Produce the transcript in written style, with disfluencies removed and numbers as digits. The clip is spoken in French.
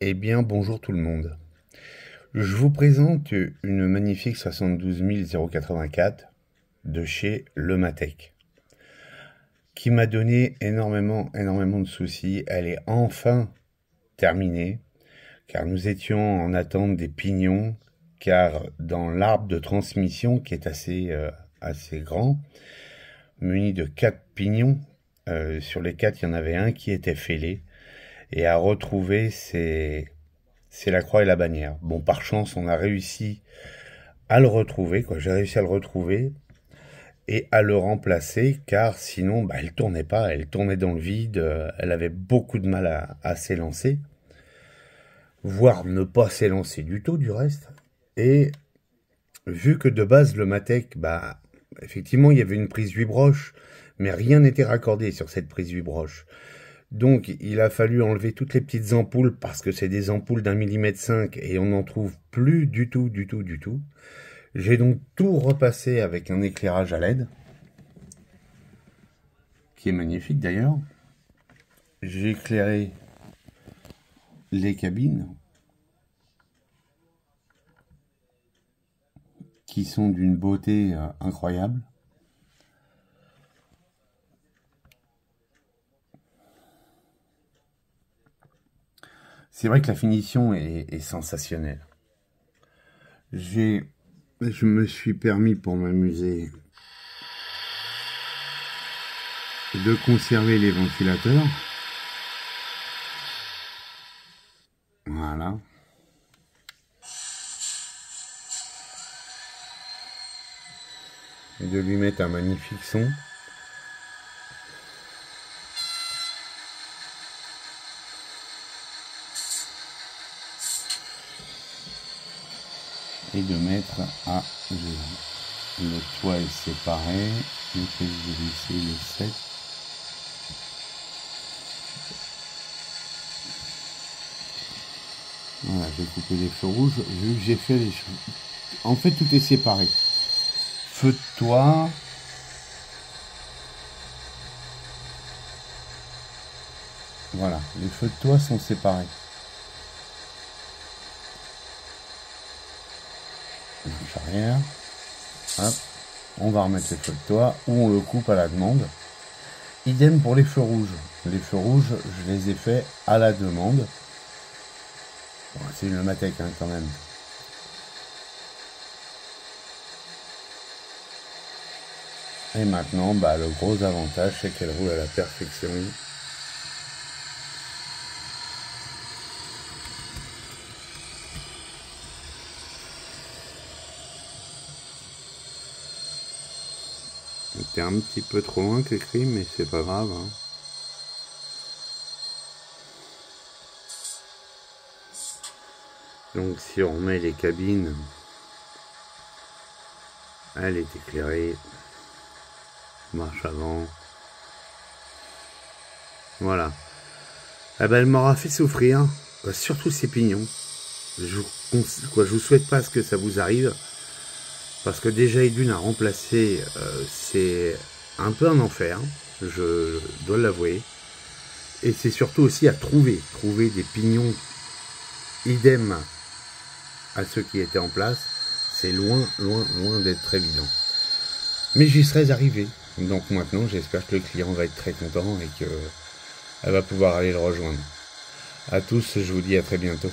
Eh bien, bonjour tout le monde. Je vous présente une magnifique 72084 de chez Lematec, qui m'a donné énormément de soucis. Elle est enfin terminée, car nous étions en attente des pignons, car dans l'arbre de transmission, qui est assez grand, muni de 4 pignons, sur les 4, il y en avait un qui était fêlé, et à retrouver, c'est la croix et la bannière. Bon, par chance, on a réussi à le retrouver, quoi. J'ai réussi à le retrouver et à le remplacer, car sinon, elle tournait pas, elle tournait dans le vide, elle avait beaucoup de mal à s'élancer, voire ne pas s'élancer du tout, du reste. Et vu que de base, le Matec, effectivement, il y avait une prise 8 broches, mais rien n'était raccordé sur cette prise 8 broches. Donc, il a fallu enlever toutes les petites ampoules parce que c'est des ampoules d'1,5 mm et on n'en trouve plus du tout. J'ai donc tout repassé avec un éclairage à LED, qui est magnifique d'ailleurs. J'ai éclairé les cabines, qui sont d'une beauté incroyable. C'est vrai que la finition est sensationnelle. Je me suis permis, pour m'amuser, de conserver les ventilateurs. Voilà. Et de lui mettre un magnifique son. Et de mettre à gérer. Le toit est séparé. Je vais visser le 7. Voilà, j'ai coupé les feux rouges. Vu que j'ai fait les choses. En fait, tout est séparé. Feu de toit. Voilà, les feux de toit sont séparés. Marche arrière. Hop. On va remettre les feux de toit ou on le coupe à la demande. Idem pour les feux rouges. Les feux rouges, je les ai faits à la demande. Bon, c'est une Lematec quand même. Et maintenant, le gros avantage, c'est qu'elle roule à la perfection. C'était un petit peu trop loin que l'écrit, mais c'est pas grave. Hein. Donc si on met les cabines, elle est éclairée. Marche avant. Voilà. Elle m'aura fait souffrir, surtout ses pignons. Je vous souhaite pas que ça vous arrive. Parce que déjà d'une à remplacer, c'est un peu un enfer, je dois l'avouer. Et c'est surtout aussi à trouver des pignons idem à ceux qui étaient en place. C'est loin d'être évident. Mais j'y serais arrivé. Donc maintenant, j'espère que le client va être très content et qu'elle va pouvoir aller le rejoindre. À tous, je vous dis à très bientôt.